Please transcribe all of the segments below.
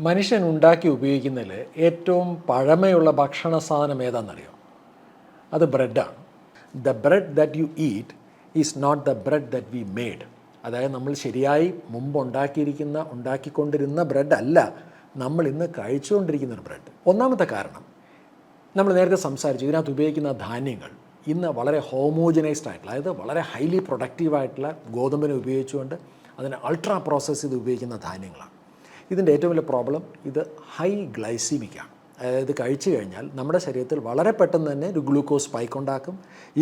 മനുഷ്യൻ ഉണ്ടാക്കി ഉപയോഗിക്കുന്നതിൽ ഏറ്റവും പഴമയുള്ള ഭക്ഷണ സാധനം ഏതാണെന്നറിയോ? അത് ബ്രെഡാണ്. The bread that you eat is not the bread that we made. അതായത് നമ്മൾ ശരിയായി മുമ്പ് ഉണ്ടാക്കിക്കൊണ്ടിരുന്ന ബ്രെഡ് അല്ല നമ്മൾ ഇന്ന് കഴിച്ചുകൊണ്ടിരിക്കുന്ന ഒരു ബ്രെഡ്. ഒന്നാമത്തെ കാരണം, നമ്മൾ നേരത്തെ സംസാരിച്ചു, ഇതിനകത്ത് ഉപയോഗിക്കുന്ന ധാന്യങ്ങൾ ഇന്ന് വളരെ ഹോമോജനൈസ്ഡ് ആയിട്ടുള്ള, അതായത് വളരെ ഹൈലി പ്രൊഡക്റ്റീവായിട്ടുള്ള ഗോതമ്പിനെ ഉപയോഗിച്ചുകൊണ്ട് അതിനെ അൾട്രാ പ്രോസസ്സ് ചെയ്ത് ഉപയോഗിക്കുന്ന ധാന്യങ്ങളാണ്. ഇതിൻ്റെ ഏറ്റവും വലിയ പ്രോബ്ലം ഇത് ഹൈ ഗ്ലൈസീമിക്കാണ്. അതായത് കഴിച്ചു കഴിഞ്ഞാൽ നമ്മുടെ ശരീരത്തിൽ വളരെ പെട്ടെന്ന് തന്നെ ഒരു ഗ്ലൂക്കോസ് സ്പൈക്ക് ഉണ്ടാക്കും,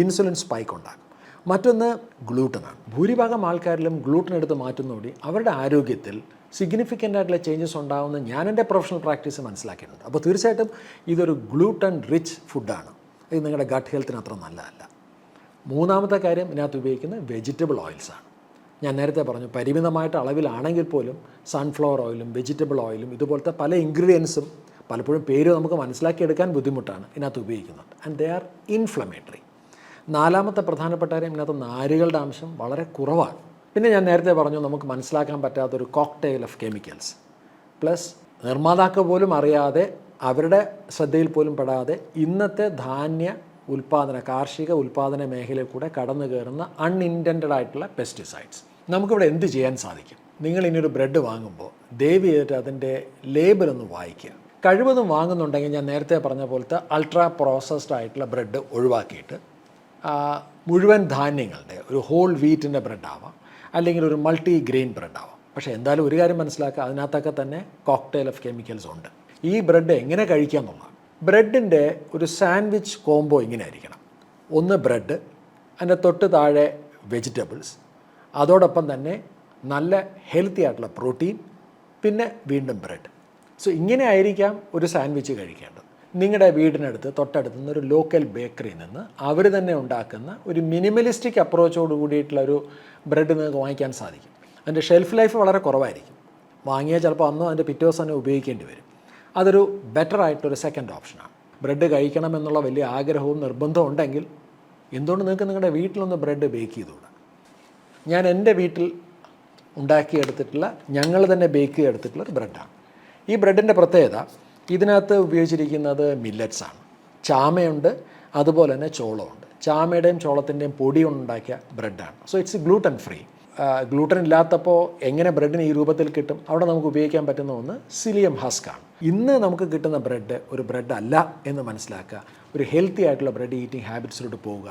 ഇൻസുലിൻ സ്പൈക്ക് ഉണ്ടാക്കും. മറ്റൊന്ന് ഗ്ലൂട്ടനാണ്. ഭൂരിഭാഗം ആൾക്കാരിലും ഗ്ലൂട്ടൻ എടുത്ത് മാറ്റുന്നതോടെ അവരുടെ ആരോഗ്യത്തിൽ സിഗ്നിഫിക്കൻ്റ് ആയിട്ടുള്ള ചേഞ്ചസ് ഉണ്ടാകുമെന്ന് ഞാൻ എൻ്റെ പ്രൊഫഷണൽ പ്രാക്ടീസ് മനസ്സിലാക്കിയിട്ടുണ്ട്. അപ്പോൾ തീർച്ചയായിട്ടും ഇതൊരു ഗ്ലൂട്ടൻ റിച്ച് ഫുഡാണ്. ഇത് നിങ്ങളുടെ ഗട്ട് ഹെൽത്തിന് അത്ര നല്ലതല്ല. മൂന്നാമത്തെ കാര്യം, ഇതിനകത്ത് ഉപയോഗിക്കുന്ന വെജിറ്റബിൾ ഓയിൽസാണ്. ഞാൻ നേരത്തെ പറഞ്ഞു, പരിമിതമായിട്ട് അളവിലാണെങ്കിൽ പോലും സൺഫ്ലവർ ഓയിലും വെജിറ്റബിൾ ഓയിലും ഇതുപോലത്തെ പല ഇൻഗ്രീഡിയൻസും പലപ്പോഴും പേര് നമുക്ക് മനസ്സിലാക്കിയെടുക്കാൻ ബുദ്ധിമുട്ടാണ് ഇതിനകത്ത് ഉപയോഗിക്കുന്നുണ്ട്. And they are inflammatory. നാലാമത്തെ പ്രധാനപ്പെട്ട കാര്യം, ഇതിനകത്ത് നാരുകളുടെ അംശം വളരെ കുറവാണ്. പിന്നെ ഞാൻ നേരത്തെ പറഞ്ഞു, നമുക്ക് മനസ്സിലാക്കാൻ പറ്റാത്തൊരു കോക്ടെയിൽ ഓഫ് കെമിക്കൽസ്, പ്ലസ് നിർമ്മാതാക്കൾ പോലും അറിയാതെ, അവരുടെ ശ്രദ്ധയിൽ പോലും പെടാതെ ഇന്നത്തെ കാർഷിക ഉൽപ്പാദന മേഖലയിൽ കൂടെ കടന്നു കയറുന്ന അൺഇൻറ്റൻഡഡ് ആയിട്ടുള്ള പെസ്റ്റിസൈഡ്സ്. നമുക്കിവിടെ എന്ത് ചെയ്യാൻ സാധിക്കും? നിങ്ങൾ ഇനിയൊരു ബ്രെഡ് വാങ്ങുമ്പോൾ ദയവ് ചെയ്തിട്ട് അതിൻ്റെ ലേബൽ ഒന്ന് വായിക്കുക. കഴിവതും വാങ്ങുന്നുണ്ടെങ്കിൽ ഞാൻ നേരത്തെ പറഞ്ഞ പോലത്തെ അൾട്രാ പ്രോസസ്ഡ് ആയിട്ടുള്ള ബ്രെഡ് ഒഴിവാക്കിയിട്ട് മുഴുവൻ ധാന്യങ്ങളുടെ ഒരു ഹോൾ വീറ്റിൻ്റെ ബ്രെഡാവാം, അല്ലെങ്കിൽ ഒരു മൾട്ടി ഗ്രെയിൻ ബ്രെഡാവാം. പക്ഷേ എന്തായാലും ഒരു കാര്യം മനസ്സിലാക്കുക, അതിനകത്തൊക്കെ തന്നെ കോക്ടെയിൽ ഓഫ് കെമിക്കൽസ് ഉണ്ട്. ഈ ബ്രെഡ് എങ്ങനെ കഴിക്കുക എന്നുള്ളതാണ്. ബ്രെഡിൻ്റെ ഒരു സാൻഡ്വിച്ച് കോംബോ ഇങ്ങനെ ആയിരിക്കണം. ഒന്ന് ബ്രെഡ്, അതിൻ്റെ തൊട്ട് താഴെ വെജിറ്റബിൾസ്, അതോടൊപ്പം തന്നെ നല്ല ഹെൽത്തി ആയിട്ടുള്ള പ്രോട്ടീൻ, പിന്നെ വീണ്ടും ബ്രെഡ്. സോ ഇങ്ങനെ ആയിരിക്കാം ഒരു സാൻഡ്വിച്ച് കഴിക്കേണ്ടത്. നിങ്ങളുടെ വീടിനടുത്ത് തൊട്ടടുത്ത് നിന്ന് ഒരു ലോക്കൽ ബേക്കറിയിൽ നിന്ന് അവർ തന്നെ ഉണ്ടാക്കുന്ന ഒരു മിനിമലിസ്റ്റിക് അപ്രോച്ചോട് കൂടിയിട്ടുള്ള ഒരു ബ്രെഡ് നിങ്ങൾക്ക് വാങ്ങിക്കാൻ സാധിക്കും. അതിൻ്റെ ഷെൽഫ് ലൈഫ് വളരെ കുറവായിരിക്കും. വാങ്ങിയാൽ ചിലപ്പോൾ അന്നോ അതിൻ്റെ പിറ്റേ ദിവസം തന്നെ ഉപയോഗിക്കേണ്ടി വരും. അതൊരു ബെറ്റർ ആയിട്ടൊരു സെക്കൻഡ് ഓപ്ഷനാണ്. ബ്രെഡ് കഴിക്കണം എന്നുള്ള വലിയ ആഗ്രഹവും നിർബന്ധവും ഉണ്ടെങ്കിൽ എന്തുകൊണ്ട് നിങ്ങൾക്ക് നിങ്ങളുടെ വീട്ടിലൊന്ന് ബ്രെഡ് ബേക്ക് ചെയ്തുകൂടാ? ഞാൻ എൻ്റെ വീട്ടിൽ ഉണ്ടാക്കിയെടുത്തിട്ടുള്ള, ഞങ്ങൾ തന്നെ ബേക്ക് ചെയ്തെടുത്തിട്ടുള്ള ഒരു ബ്രെഡാണ്. ഈ ബ്രെഡിൻ്റെ പ്രത്യേകത, ഇതിനകത്ത് ഉപയോഗിച്ചിരിക്കുന്നത് മില്ലറ്റ്സാണ്. ചാമയുണ്ട്, അതുപോലെ തന്നെ ചോളമുണ്ട്. ചാമയുടെയും ചോളത്തിൻ്റെയും പൊടി കൊണ്ടുണ്ടാക്കിയ ബ്രെഡാണ്. So it's gluten free. Gluten ഇല്ലാത്തപ്പോൾ എങ്ങനെ ബ്രെഡിന് ഈ രൂപത്തിൽ കിട്ടും? അവിടെ നമുക്ക് ഉപയോഗിക്കാൻ പറ്റുന്ന ഒന്ന് സിലിയം ഹസ്കാണ്. ഇന്ന് നമുക്ക് കിട്ടുന്ന ബ്രെഡ് ഒരു ബ്രെഡ് അല്ല എന്ന് മനസ്സിലാക്കുക. ഒരു ഹെൽത്തി ആയിട്ടുള്ള ബ്രെഡ് ഈറ്റിംഗ് ഹാബിറ്റ്സിലോട്ട് പോവുക.